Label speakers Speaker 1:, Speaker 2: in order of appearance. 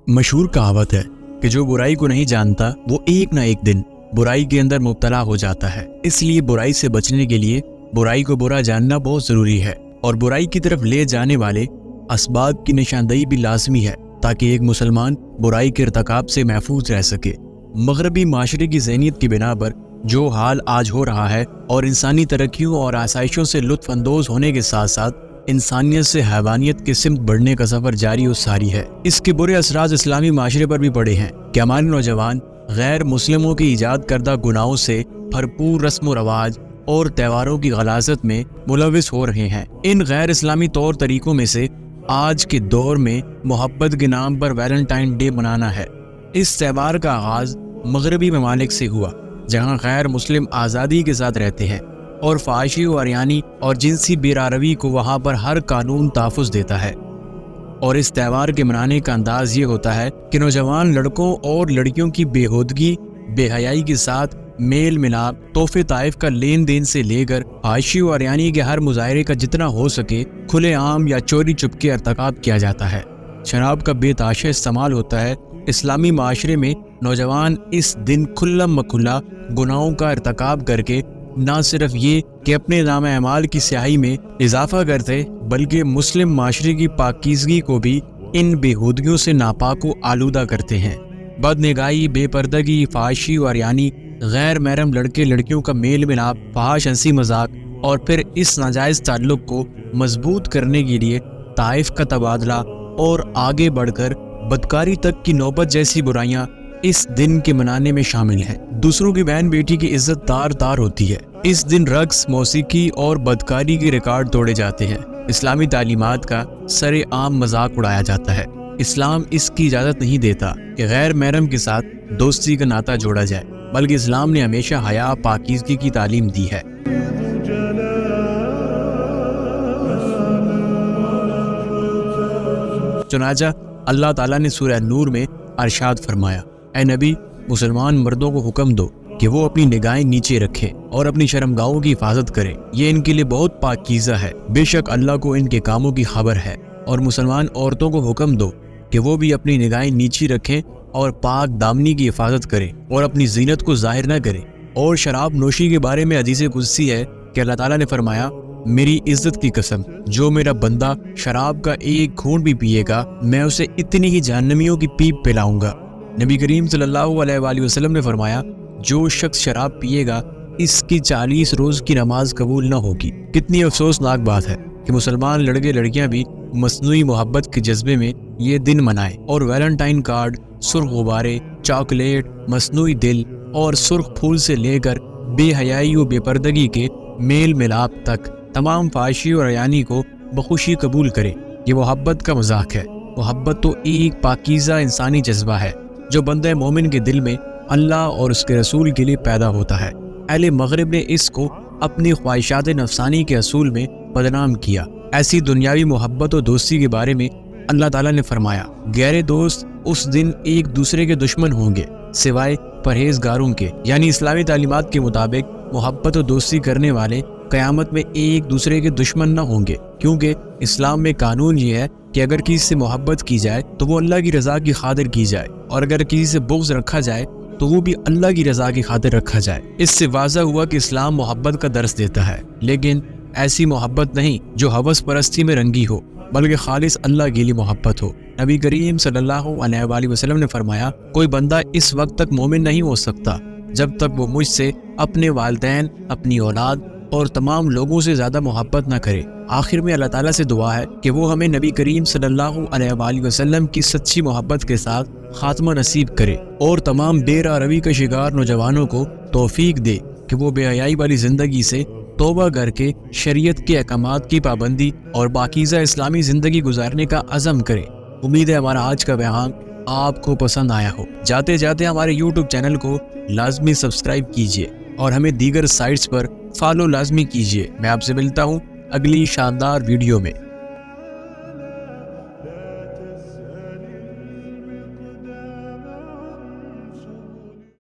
Speaker 1: مشہور کہاوت ہے کہ جو برائی کو نہیں جانتا وہ ایک نہ ایک دن برائی کے اندر مبتلا ہو جاتا ہے۔ اس لیے برائی سے بچنے کے لیے برائی کو برا جاننا بہت ضروری ہے، اور برائی کی طرف لے جانے والے اسباب کی نشاندہی بھی لازمی ہے تاکہ ایک مسلمان برائی کے ارتکاب سے محفوظ رہ سکے۔ مغربی معاشرے کی ذہنیت کی بنا پر جو حال آج ہو رہا ہے اور انسانی ترقیوں اور آسائشوں سے لطف اندوز ہونے کے ساتھ ساتھ انسانیت سے حیوانیت کے سمت بڑھنے کا سفر جاری و ساری ہے، اس کے برے اثرات اسلامی معاشرے پر بھی پڑے ہیں کہ ہمارے نوجوان غیر مسلموں کی ایجاد کردہ گناہوں سے بھرپور رسم و رواج اور تہواروں کی غلاظت میں ملوث ہو رہے ہیں۔ ان غیر اسلامی طور طریقوں میں سے آج کے دور میں محبت کے نام پر ویلنٹائن ڈے منانا ہے۔ اس تہوار کا آغاز مغربی ممالک سے ہوا، جہاں غیر مسلم آزادی کے ساتھ رہتے ہیں اور فحاشی و عریانی اور جنسی بیراروی کو وہاں پر ہر قانون تحفظ دیتا ہے۔ اور اس تہوار کے منانے کا انداز یہ ہوتا ہے کہ نوجوان لڑکوں اور لڑکیوں کی بےہودگی بے حیائی کے ساتھ میل ملاپ تحفے طائف کا لین دین سے لے کر فحاشی و عریانی کے ہر مظاہرے کا جتنا ہو سکے کھلے عام یا چوری چپکے ارتکاب کیا جاتا ہے۔ شراب کا بے تحاشا استعمال ہوتا ہے۔ اسلامی معاشرے میں نوجوان اس دن کھلم مکھلا گناہوں کا ارتکاب کر کے نہ صرف یہ کہ اپنے نام اعمال کی سیاہی میں اضافہ کرتے بلکہ مسلم معاشرے کی پاکیزگی کو بھی ان بےہودگیوں سے ناپاک و آلودہ کرتے ہیں۔ بد نگاہی، بے پردگی، فحاشی و عریانی، غیر محرم لڑکے لڑکیوں کا میل ملاپ، فحش ہنسی مذاق اور پھر اس ناجائز تعلق کو مضبوط کرنے کے لیے طائف کا تبادلہ اور آگے بڑھ کر بدکاری تک کی نوبت جیسی برائیاں اس دن کے منانے میں شامل ہیں۔ دوسروں کی بہن بیٹی کی عزت تار ہوتی ہے۔ اس دن رقص، موسیقی اور بدکاری کے ریکارڈ توڑے جاتے ہیں۔ اسلامی تعلیمات کا سر عام مذاق اڑایا جاتا ہے۔ اسلام اس کی اجازت نہیں دیتا کہ غیر محرم کے ساتھ دوستی کا ناطہ جوڑا جائے، بلکہ اسلام نے ہمیشہ حیا، پاکیزگی کی تعلیم دی ہے۔ چنانچہ اللہ تعالیٰ نے سورہ نور میں ارشاد فرمایا، اے نبی، مسلمان مردوں کو حکم دو کہ وہ اپنی نگاہیں نیچے رکھیں اور اپنی شرمگاہوں کی حفاظت کریں، یہ ان کے لیے بہت پاکیزہ ہے، بے شک اللہ کو ان کے کاموں کی خبر ہے۔ اور مسلمان عورتوں کو حکم دو کہ وہ بھی اپنی نگاہیں نیچی رکھیں اور پاک دامنی کی حفاظت کریں اور اپنی زینت کو ظاہر نہ کریں۔ اور شراب نوشی کے بارے میں حدیث قدسی ہے کہ اللہ تعالیٰ نے فرمایا، میری عزت کی قسم، جو میرا بندہ شراب کا ایک گھونٹ بھی پیے گا میں اسے اتنی ہی جہنمیوں کی پیپ پلاؤں گا۔ نبی کریم صلی اللہ علیہ وآلہ وسلم نے فرمایا، جو شخص شراب پیے گا اس کی 40 روز کی نماز قبول نہ ہوگی۔ کتنی افسوسناک بات ہے کہ مسلمان لڑکے لڑکیاں بھی مصنوعی محبت کے جذبے میں یہ دن منائیں اور ویلنٹائن کارڈ، سرخ غبارے، چاکلیٹ، مصنوعی دل اور سرخ پھول سے لے کر بے حیائی و بے پردگی کے میل ملاپ تک تمام فحاشی اور عریانی کو بخوشی قبول کرے۔ یہ محبت کا مذاق ہے۔ محبت تو ایک پاکیزہ انسانی جذبہ ہے جو بندہ مومن کے دل میں اللہ اور اس کے رسول کے لیے پیدا ہوتا ہے۔ اہل مغرب نے اس کو اپنی خواہشات نفسانی کے اصول میں بدنام کیا۔ ایسی دنیاوی محبت و دوستی کے بارے میں اللہ تعالیٰ نے فرمایا، گہرے دوست اس دن ایک دوسرے کے دشمن ہوں گے سوائے پرہیزگاروں کے، یعنی اسلامی تعلیمات کے مطابق محبت و دوستی کرنے والے قیامت میں ایک دوسرے کے دشمن نہ ہوں گے، کیونکہ اسلام میں قانون یہ ہے کہ اگر کسی سے محبت کی جائے تو وہ اللہ کی رضا کی خاطر کی جائے، اور اگر کسی سے بغض رکھا جائے تو وہ بھی اللہ کی رضا کی خاطر رکھا جائے۔ اس سے واضح ہوا کہ اسلام محبت کا درس دیتا ہے، لیکن ایسی محبت نہیں جو ہوس پرستی میں رنگی ہو، بلکہ خالص اللہ کے لیے محبت ہو۔ نبی کریم صلی اللہ علیہ وآلہ وسلم نے فرمایا، کوئی بندہ اس وقت تک مومن نہیں ہو سکتا جب تک وہ مجھ سے، اپنے والدین، اپنی اولاد اور تمام لوگوں سے زیادہ محبت نہ کرے۔ آخر میں اللہ تعالیٰ سے دعا ہے کہ وہ ہمیں نبی کریم صلی اللہ علیہ وآلہ وسلم کی سچی محبت کے ساتھ خاتمہ نصیب کرے، اور تمام بے راہ روی کا شکار نوجوانوں کو توفیق دے کہ وہ بے حیائی والی زندگی سے توبہ کر کے شریعت کے احکامات کی پابندی اور پاکیزہ اسلامی زندگی گزارنے کا عزم کرے۔ امید ہے ہمارا آج کا بیان آپ کو پسند آیا ہو۔ جاتے جاتے ہمارے YouTube چینل کو لازمی سبسکرائب کیجیے اور ہمیں دیگر سائٹس پر فالو لازمی کیجیے۔ میں آپ سے ملتا ہوں اگلی شاندار ویڈیو میں۔